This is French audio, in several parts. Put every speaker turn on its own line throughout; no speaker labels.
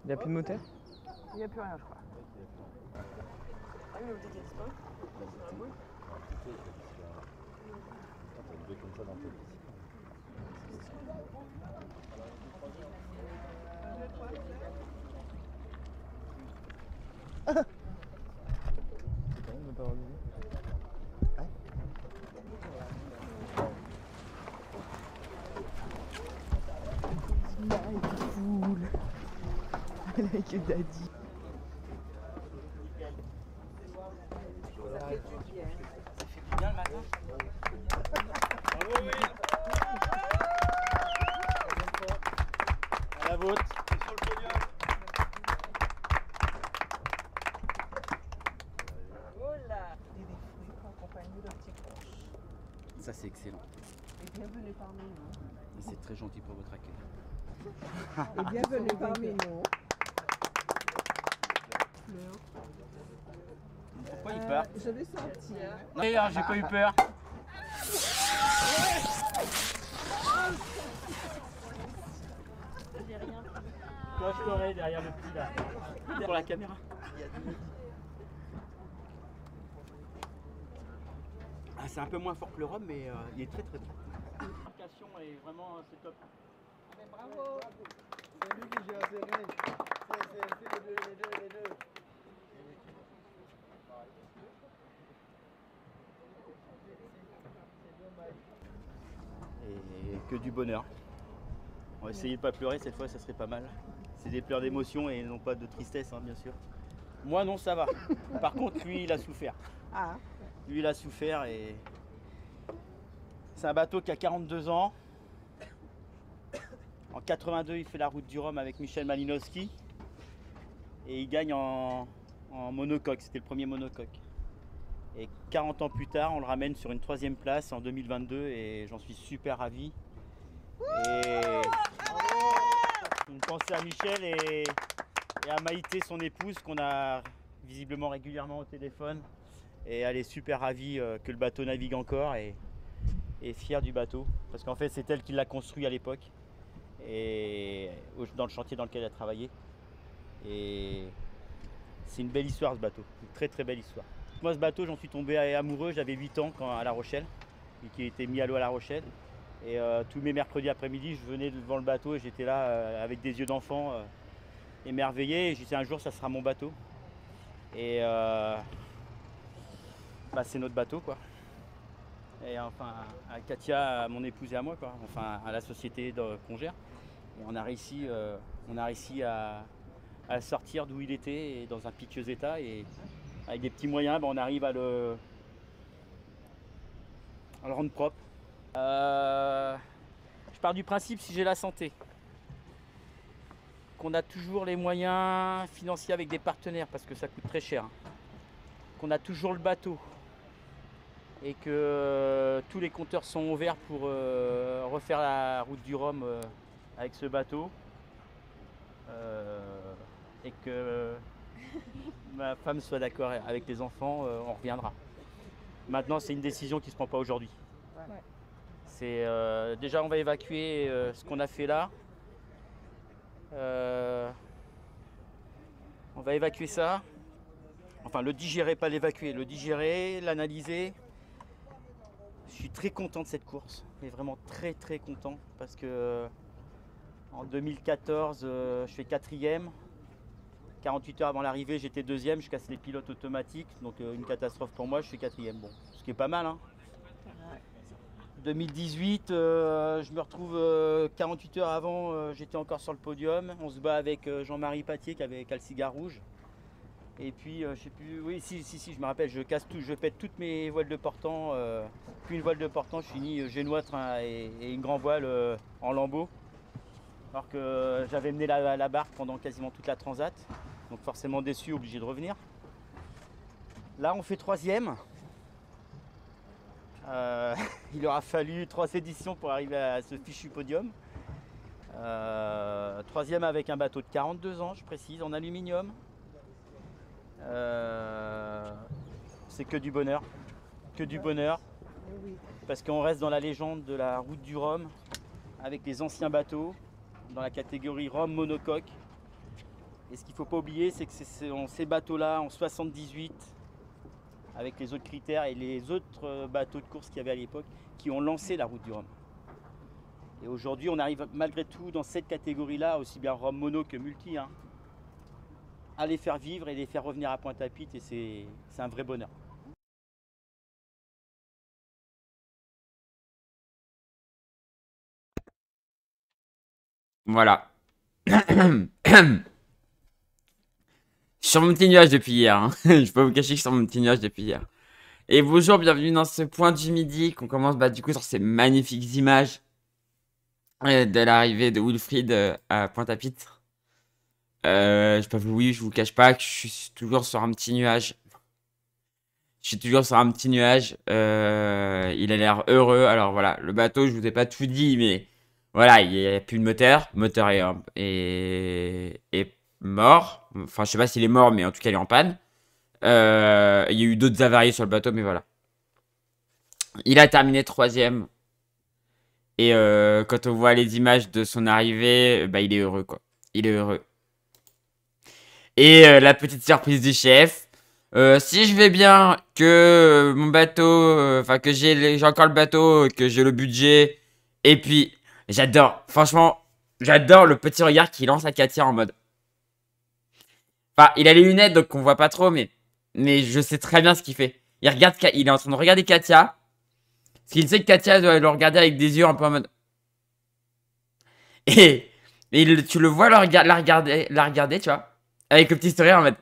Il n'y a plus de moteur?
Il n'y a plus rien, je crois.
Like daddy.
Ça fait du bien.
Ça fait du bien le matin. Bravo, oui. À la vôtre. Sur le podium.
Oh là! Et des fruits accompagnés de petits cloches.
Ça c'est excellent.
Et bienvenue parmi nous.
C'est très gentil pour votre accueil.
Et bienvenue parmi nous.
Pourquoi il part?
Je vais sortir.
D'ailleurs, j'ai pas eu peur.
J'ai rien pris.
Toi, je t'aurai derrière le petit là. Pour la caméra. Ah, c'est un peu moins fort que le rhum, mais il est très très bon. L'embarcation est vraiment, c'est top.
Bravo!
C'est lui qui gère, c'est lui. C'est les deux.
Et que du bonheur. On va essayer de pas pleurer cette fois, ça serait pas mal. C'est des pleurs d'émotion et non pas de tristesse, hein, bien sûr. Moi non, ça va. Par contre, lui, il a souffert.
Ah!
Lui, il a souffert et c'est un bateau qui a 42 ans. En 82, il fait la route du Rhum avec Michel Malinowski et il gagne en monocoque. C'était le premier monocoque. Et 40 ans plus tard, on le ramène sur une 3e place en 2022 et j'en suis super ravi. Et une pensée à Michel et à Maïté, son épouse, qu'on a visiblement régulièrement au téléphone. Et elle est super ravie que le bateau navigue encore et fière du bateau. Parce qu'en fait, c'est elle qui l'a construit à l'époque et dans le chantier dans lequel elle a travaillé. Et c'est une belle histoire ce bateau, une très très belle histoire. Moi ce bateau, j'en suis tombé amoureux, j'avais 8 ans quand, à La Rochelle, et qui était mis à l'eau à La Rochelle. Et tous mes mercredis après-midi, je venais devant le bateau et j'étais là avec des yeux d'enfant émerveillé. Et je disais un jour ça sera mon bateau. Et bah, c'est notre bateau quoi. Et enfin à Katia, à mon épouse et à moi quoi. Enfin à la société qu'on gère. Et on a réussi à sortir d'où il était et dans un piteux état et avec des petits moyens, bah, on arrive à le rendre propre. Je pars du principe, si j'ai la santé, qu'on a toujours les moyens financiers avec des partenaires parce que ça coûte très cher, qu'on a toujours le bateau et que tous les compteurs sont ouverts pour refaire la route du Rhum avec ce bateau et que ma femme soit d'accord avec les enfants, on reviendra. Maintenant, c'est une décision qui ne se prend pas aujourd'hui.
Ouais.
C'est déjà, on va évacuer ce qu'on a fait là. On va évacuer ça. Enfin, le digérer, pas l'évacuer. Le digérer, l'analyser. Je suis très content de cette course. Mais vraiment très très content. Parce que en 2014, je fais 4e. 48 heures avant l'arrivée, j'étais 2e, je casse les pilotes automatiques, donc une catastrophe pour moi, je suis 4e. Bon, ce qui est pas mal. Hein. 2018, je me retrouve 48 heures avant, j'étais encore sur le podium. On se bat avec Jean-Marie Patier qui a le cigare rouge. Et puis, je sais plus, oui, si, je me rappelle, je pète toutes mes voiles de portant. Puis une voile de portant, je finis génoître et une grand voile en lambeaux. Alors que j'avais mené la barque pendant quasiment toute la transat. Donc forcément déçu, obligé de revenir. Là on fait 3e. Il aura fallu 3 éditions pour arriver à ce fichu podium. 3e avec un bateau de 42 ans, je précise, en aluminium. C'est que du bonheur. Que du bonheur. Parce qu'on reste dans la légende de la route du Rhum avec les anciens bateaux, dans la catégorie Rhum monocoque. Et ce qu'il ne faut pas oublier, c'est que ces bateaux-là, en 78, avec les autres critères et les autres bateaux de course qu'il y avait à l'époque, qui ont lancé la route du Rhum. Et aujourd'hui, on arrive malgré tout dans cette catégorie-là, aussi bien Rhum mono que multi, hein, à les faire vivre et les faire revenir à Pointe-à-Pitre, et c'est un vrai bonheur.
Voilà. Sur mon petit nuage depuis hier. Hein. Je peux vous cacher que je suis sur mon petit nuage depuis hier. Et bonjour, bienvenue dans ce point du midi qu'on commence du coup sur ces magnifiques images de l'arrivée de Wilfried à Pointe-à-Pitre. Je vous cache pas que je suis toujours sur un petit nuage. Je suis toujours sur un petit nuage. Il a l'air heureux. Alors voilà, le bateau, je vous ai pas tout dit, mais voilà, il n'y a plus de moteur. Le moteur est mort. Enfin, je sais pas s'il est mort, mais en tout cas, il est en panne. Il y a eu d'autres avaries sur le bateau, mais voilà. Il a terminé 3e. Et quand on voit les images de son arrivée, bah, il est heureux, quoi. Il est heureux. Et la petite surprise du chef. Si je vais bien, que mon bateau, enfin que j'ai encore le bateau, que j'ai le budget, et puis j'adore, franchement, j'adore le petit regard qu'il lance à Katia en mode. Enfin, il a les lunettes donc on voit pas trop, mais je sais très bien ce qu'il fait. Il est en train de regarder Katia, parce qu'il sait que Katia doit le regarder avec des yeux un peu en mode. Et tu le vois la regarder, tu vois, avec le petit sourire en mode.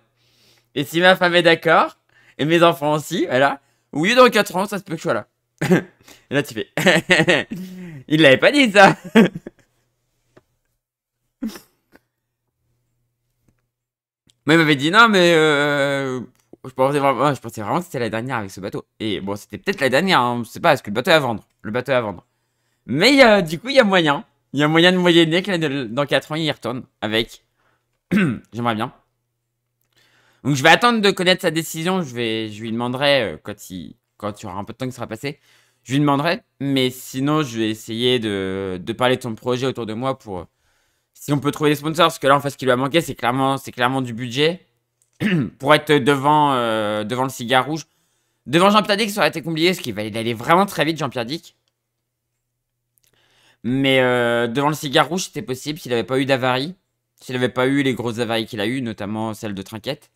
Et si ma femme est d'accord, et mes enfants aussi, voilà. Oui, dans 4 ans, ça se peut que je sois là. Et là, tu fais. Il l'avait pas dit, ça. Moi, il m'avait dit non, mais je pensais vraiment que c'était la dernière avec ce bateau. Et bon, c'était peut-être la dernière, hein, je sais pas, parce que le bateau est à vendre. Le bateau est à vendre. Mais du coup, il y a moyen. Il y a moyen de moyenner que dans 4 ans, il y retourne avec. J'aimerais bien. Donc je vais attendre de connaître sa décision. Je lui demanderai quand il y aura un peu de temps qui sera passé. Je lui demanderai. Mais sinon, je vais essayer de parler de son projet autour de moi pour si on peut trouver des sponsors. Parce que là, en fait, ce qui lui a manqué, c'est clairement du budget pour être devant le cigare rouge. Devant Jean-Pierre Dick, ça aurait été compliqué parce qu'il allait vraiment très vite, Jean-Pierre Dick. Mais devant le cigare rouge, c'était possible s'il n'avait pas eu d'avarie. S'il n'avait pas eu les grosses avaries qu'il a eues, notamment celle de Trinquette.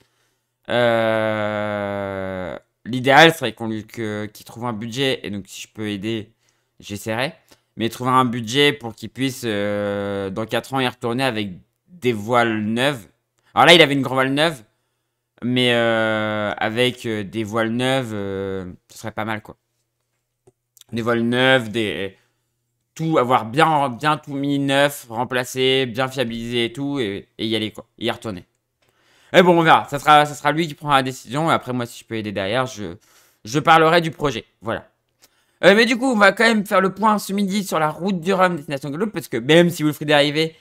L'idéal serait qu'il trouve un budget, et donc si je peux aider, j'essaierai. Mais trouver un budget pour qu'il puisse, dans 4 ans, y retourner avec des voiles neuves. Alors là, il avait une grande voile neuve, mais avec des voiles neuves, ce serait pas mal, quoi. Des voiles neuves, avoir bien tout mis neuf, remplacé, bien fiabilisé et tout, et y aller, quoi. Et y retourner. Et bon, on verra. Ça sera lui qui prendra la décision. Et après, moi, si je peux aider derrière, je parlerai du projet. Voilà. Mais du coup, on va quand même faire le point ce midi sur la route du Rhum destination Guadeloupe. Parce que même si Wilfried est arrivé,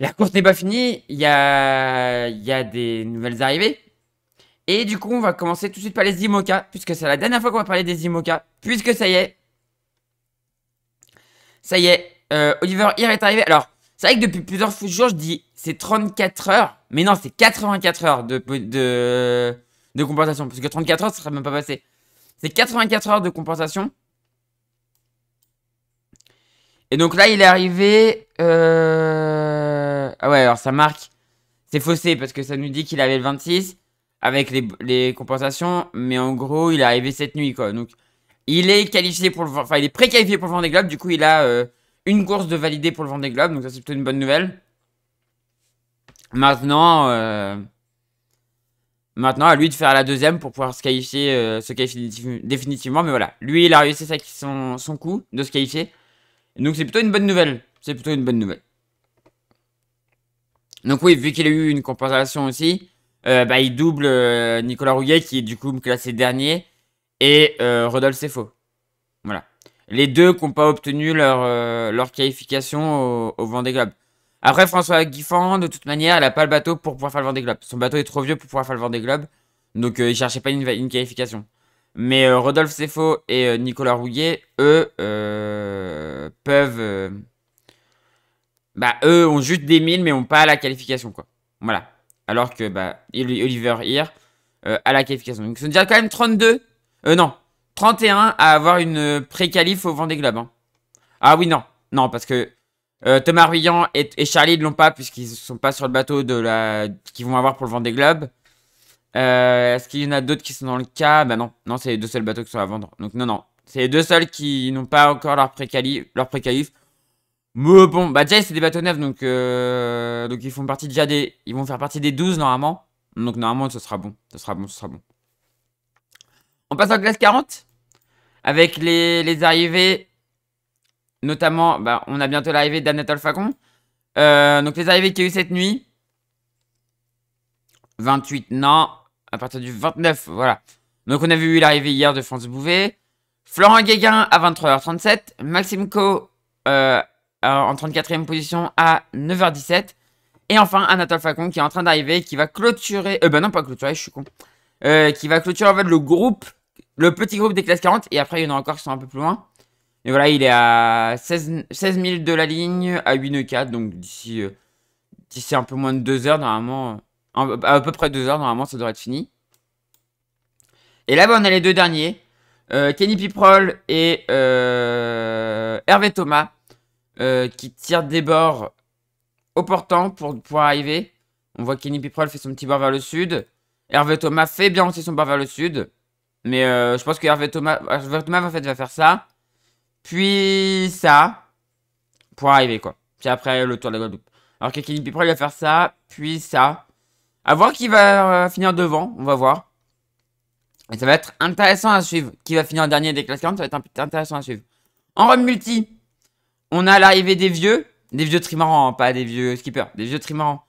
la course n'est pas finie. Il y a des nouvelles arrivées. Et du coup, on va commencer tout de suite par les IMOCA. Puisque c'est la dernière fois qu'on va parler des IMOCA. Puisque ça y est. Ça y est. Oliver Heer est arrivé. Alors, c'est vrai que depuis plusieurs jours, je dis c'est 34 heures. Mais non, c'est 84 heures de compensation. Parce que 34 heures, ça serait même pas passé. C'est 84 heures de compensation. Et donc là, il est arrivé... Ah ouais, alors ça marque... C'est faussé parce que ça nous dit qu'il avait le 26 avec les compensations. Mais en gros, il est arrivé cette nuit, quoi. Donc, il est qualifié pour le... Enfin, il est pré-qualifié pour le Vendée Globe. Du coup, il a une course de validé pour le Vendée Globe. Donc ça, c'est plutôt une bonne nouvelle. Maintenant, à lui de faire la deuxième pour pouvoir se qualifier définitivement. Mais voilà, lui, il a réussi son coup de se qualifier. Donc c'est plutôt une bonne nouvelle. C'est plutôt une bonne nouvelle. Donc oui, vu qu'il a eu une compensation aussi, il double Nicolas Rouillet qui est du coup classé dernier et Rodolphe Sefo. Voilà. Les deux qui n'ont pas obtenu leur qualification au Vendée Globe. Après, François Guiffan, de toute manière, elle n'a pas le bateau pour pouvoir faire le Vendée Globe. Son bateau est trop vieux pour pouvoir faire le Vendée Globe. Donc, il cherchait pas une qualification. Mais Rodolphe Sefo et Nicolas Rouillet, eux, peuvent... eux ont juste des 1000, mais n'ont pas la qualification, quoi. Voilà. Alors que bah, Oliver Here à la qualification. Donc, c'est déjà quand même 32. Non. 31 à avoir une pré-qualif au Vendée Globe. Hein. Ah oui, non. Non, parce que Thomas Ruyant et Charlie ne l'ont pas, puisqu'ils ne sont pas sur le bateau qu'ils vont avoir pour le Vendée Globe. Est-ce qu'il y en a d'autres qui sont dans le cas? Bah non. Non, c'est les deux seuls bateaux qui sont à vendre. Donc non, non. C'est les deux seuls qui n'ont pas encore leur pré-qualif. Mais bon, bah déjà c'est des bateaux neufs, donc ils font partie déjà ils vont faire partie des 12 normalement. Donc normalement ce sera bon, ce sera bon, ce sera bon. On passe en classe 40 avec les arrivées, notamment, bah on a bientôt l'arrivée d'Anatole Facon. Donc les arrivées qu'il y a eu cette nuit. 28, non, à partir du 29, voilà. Donc on a vu l'arrivée hier de France Bouvet. Florent Guéguin à 23h37, Maxime Co en 34e position à 9h17. Et enfin, Anatole Facon qui est en train d'arriver, qui va clôturer... bah non, pas clôturer, je suis con. Qui va clôturer en fait le petit groupe des classes 40. Et après, il y en a encore qui sont un peu plus loin. Et voilà, il est à 16 000 de la ligne, à 8 nœuds 4. Donc d'ici un peu moins de 2 heures, normalement... à peu près 2 heures, normalement, ça devrait être fini. Et là, bah, on a les deux derniers. Kenny Piprol et Hervé Thomas. Qui tire des bords au portant pour pouvoir arriver. On voit que Kenny Piprol fait son petit bord vers le sud. Hervé Thomas fait bien aussi son bord vers le sud. Mais je pense que Hervé Thomas en fait, va faire ça. Puis ça. Pour arriver quoi. Puis après le tour de la Guadeloupe. Alors que Kenny Piprol va faire ça. Puis ça. À voir qui va finir devant. On va voir. Et ça va être intéressant à suivre. Qui va finir dernier des classes 40. Ça va être intéressant à suivre. En rhum multi. On a l'arrivée des vieux trimarans, pas des vieux skippers, des vieux trimarans.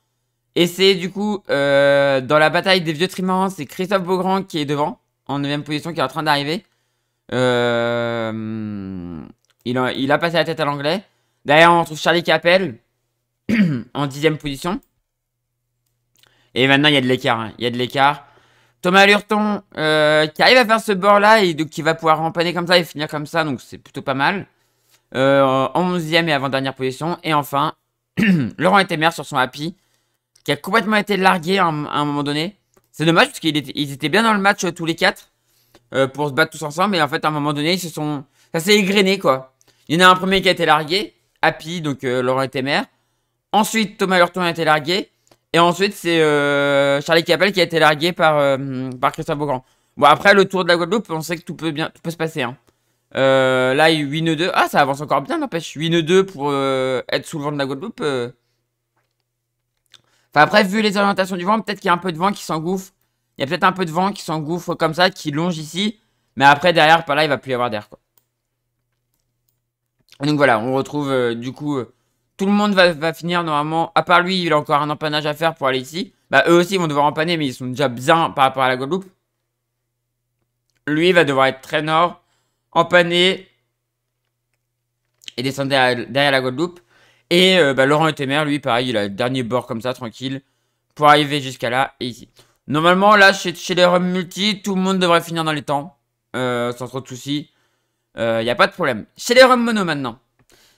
Et c'est du coup, dans la bataille des vieux trimarans, c'est Christophe Beaugrand qui est devant, en 9ème position, qui est en train d'arriver. Il a passé la tête à l'anglais. Derrière, on retrouve Charlie Capel, en 10ème position. Et maintenant, il y a de l'écart, hein. Il y a de l'écart. Thomas Lurton, qui arrive à faire ce bord-là, et donc qui va pouvoir rempanner comme ça et finir comme ça, donc c'est plutôt pas mal. En 11ème et avant-dernière position. Et enfin, Laurent Etemer sur son happy, qui a complètement été largué à un moment donné. C'est dommage parce qu'ils étaient bien dans le match tous les 4 pour se battre tous ensemble. Et en fait, à un moment donné, ça s'est égrené quoi. Il y en a un premier qui a été largué, happy, donc Laurent Etemer. Ensuite, Thomas Lurton a été largué. Et ensuite, c'est Charlie Capel qui a été largué par Christophe Beaugrand. Bon, après, le tour de la Guadeloupe, on sait que tout peut se passer. Hein. Là, 8 nœuds 2. Ah, ça avance encore bien, n'empêche. 8 nœuds 2 pour être sous le vent de la Guadeloupe. Enfin, après, vu les orientations du vent, peut-être qu'il y a un peu de vent qui s'engouffre. Il y a peut-être un peu de vent qui s'engouffre comme ça, qui longe ici. Mais après, derrière, par là, il va plus y avoir d'air, quoi. Et donc voilà, on retrouve du coup... tout le monde va finir normalement. À part lui, il a encore un empannage à faire pour aller ici. Bah, eux aussi, ils vont devoir empanner, mais ils sont déjà bien par rapport à la Guadeloupe. Lui, il va devoir être très nord. Empanné et descendre derrière la Guadeloupe. Et bah, Laurent Etemer, lui, pareil, il a le dernier bord comme ça, tranquille, pour arriver jusqu'à là et ici. Normalement, là, chez les rhum multi, tout le monde devrait finir dans les temps, sans trop de soucis. Il n'y a pas de problème. Chez les rhum mono maintenant.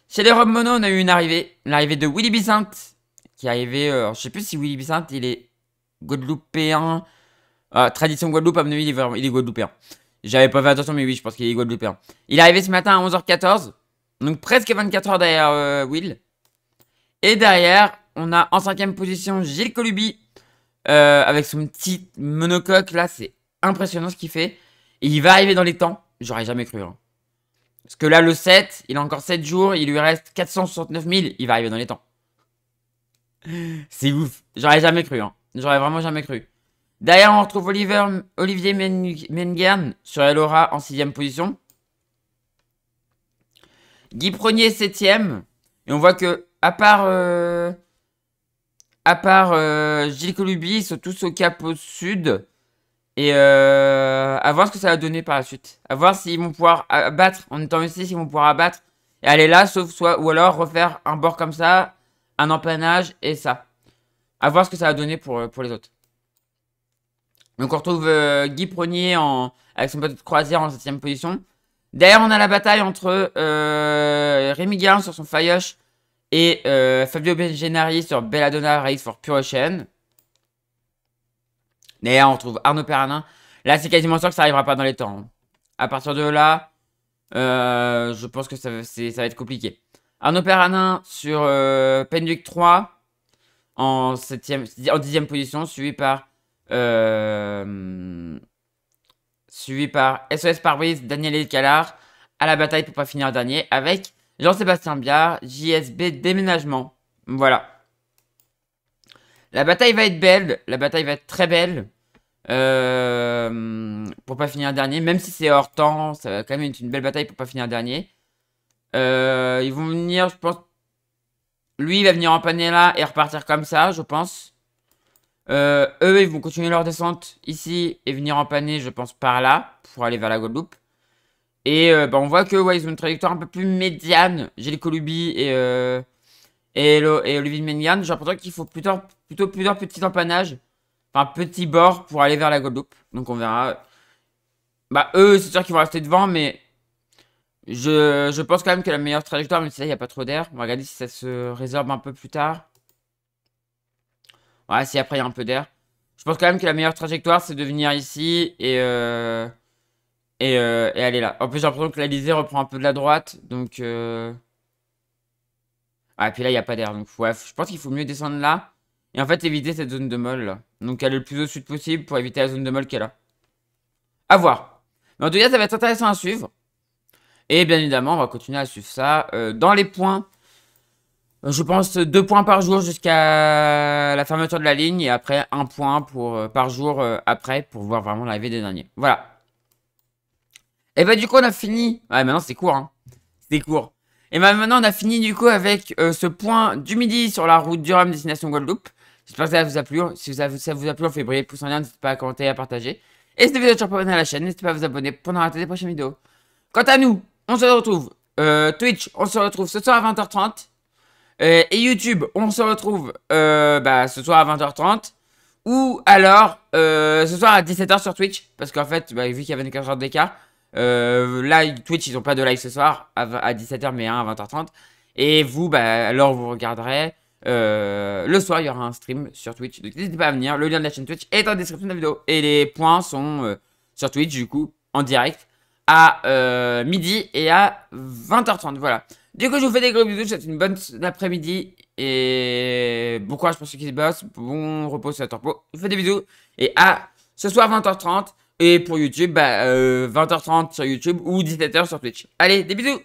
Chez les rhum mono, on a eu l'arrivée de Willy Bissant, qui est arrivé, je sais plus si Willy Bissant, il est guadeloupéen. Tradition Guadeloupe, à mon avis, il est guadeloupéen. J'avais pas fait attention, mais oui, je pense qu'il est guadeloupéen. Il est arrivé ce matin à 11h14. Donc presque 24 heures derrière Will. Et derrière, on a en 5ème position Gilles Colubi. Avec son petit monocoque. Là, c'est impressionnant ce qu'il fait. Et il va arriver dans les temps. J'aurais jamais cru. Hein. Parce que là, le 7, il a encore 7 jours. Il lui reste 469 000. Il va arriver dans les temps. C'est ouf. J'aurais jamais cru. Hein. J'aurais vraiment jamais cru. Derrière, on retrouve Olivier Mengern sur Elora en 6ème position. Guy Pronier 7ème. Et on voit que, à part Gilles Colubi, ils sont tous au cap au sud. Et à voir ce que ça va donner par la suite. À voir s'ils vont pouvoir abattre, en étant ici, s'ils vont pouvoir abattre et aller là, ou alors refaire un bord comme ça, un empannage et ça. À voir ce que ça va donner pour les autres. Donc on retrouve Guy Pronier avec son bateau de croisière en 7ème position. Derrière, on a la bataille entre Rémi Guérin sur son Fayoche et Fabio Bengenari sur Belladonna Race for Pure Ocean. Et là, on retrouve Arnaud Perranin. Là, c'est quasiment sûr que ça arrivera pas dans les temps, hein. À partir de là, je pense que ça va être compliqué. Arnaud Perranin sur Penduic 3 en 10e position, suivi par SOS Pare-Brise, Daniel Escalard à la bataille pour pas finir dernier avec Jean-Sébastien Biard, JSB Déménagement. Voilà. La bataille va être belle, la bataille va être très belle. Pour pas finir dernier, même si c'est hors temps, ça va quand même être une belle bataille pour pas finir dernier. Ils vont venir, je pense. Lui, il va venir empanner là et repartir comme ça, je pense. Eux, ils vont continuer leur descente ici et venir empanner, je pense, par là pour aller vers la Guadeloupe. Et bah, on voit que ouais, ils ont une trajectoire un peu plus médiane. Gilles Colubi et Olivier Mengan. J'ai l'impression qu'il faut plutôt plusieurs petits empannages. Enfin, petit bord pour aller vers la Guadeloupe. Donc on verra. Bah eux, c'est sûr qu'ils vont rester devant, mais je pense quand même que la meilleure trajectoire, même si là, il n'y a pas trop d'air. On va regarder si ça se résorbe un peu plus tard. Ouais, si après, il y a un peu d'air. Je pense quand même que la meilleure trajectoire, c'est de venir ici et aller là. En plus, j'ai l'impression que l'Alizé reprend un peu de la droite. Donc... Ah, et puis là, il n'y a pas d'air. Donc, ouais, je pense qu'il faut mieux descendre là. Et en fait, éviter cette zone de molle là. Donc, aller le plus au sud possible pour éviter la zone de molle qui est là. À voir. Mais en tout cas, ça va être intéressant à suivre. Et bien évidemment, on va continuer à suivre ça. Dans les points, je pense 2 points par jour jusqu'à la fermeture de la ligne. Et après, 1 point par jour après pour voir vraiment l'arrivée des derniers. Voilà. Et bah, du coup, on a fini. Ouais, maintenant, c'est court, hein. C'était court. Et bah, maintenant, on a fini du coup avec ce point du midi sur la route du Rhum destination Guadeloupe. J'espère que ça vous a plu. Si ça vous a plu, on fait briller le pouce en l'air. N'hésitez pas à commenter et à partager. Et si vous êtes toujours pas abonné à la chaîne, n'hésitez pas à vous abonner pour ne rater des prochaines vidéos. Quant à nous, on se retrouve Twitch, on se retrouve ce soir à 20h30. Et YouTube, on se retrouve ce soir à 20h30. Ou alors ce soir à 17h sur Twitch. Parce qu'en fait, vu qu'il y avait 24 heures d'écart, là, Twitch, ils n'ont pas de live ce soir à 17h, mais à 20h30. Et vous, alors vous regarderez. Le soir, il y aura un stream sur Twitch. Donc n'hésitez pas à venir. Le lien de la chaîne Twitch est dans la description de la vidéo. Et les points sont sur Twitch, du coup, en direct à midi et à 20h30. Voilà. Du coup, je vous fais des gros bisous. Je vous souhaite une bonne après-midi. Et bon courage pour ceux qui se bossent. Bon repos sur la tempo. Je vous fais des bisous. Et à ce soir, 20h30. Et pour YouTube, 20h30 sur YouTube ou 17h sur Twitch. Allez, des bisous!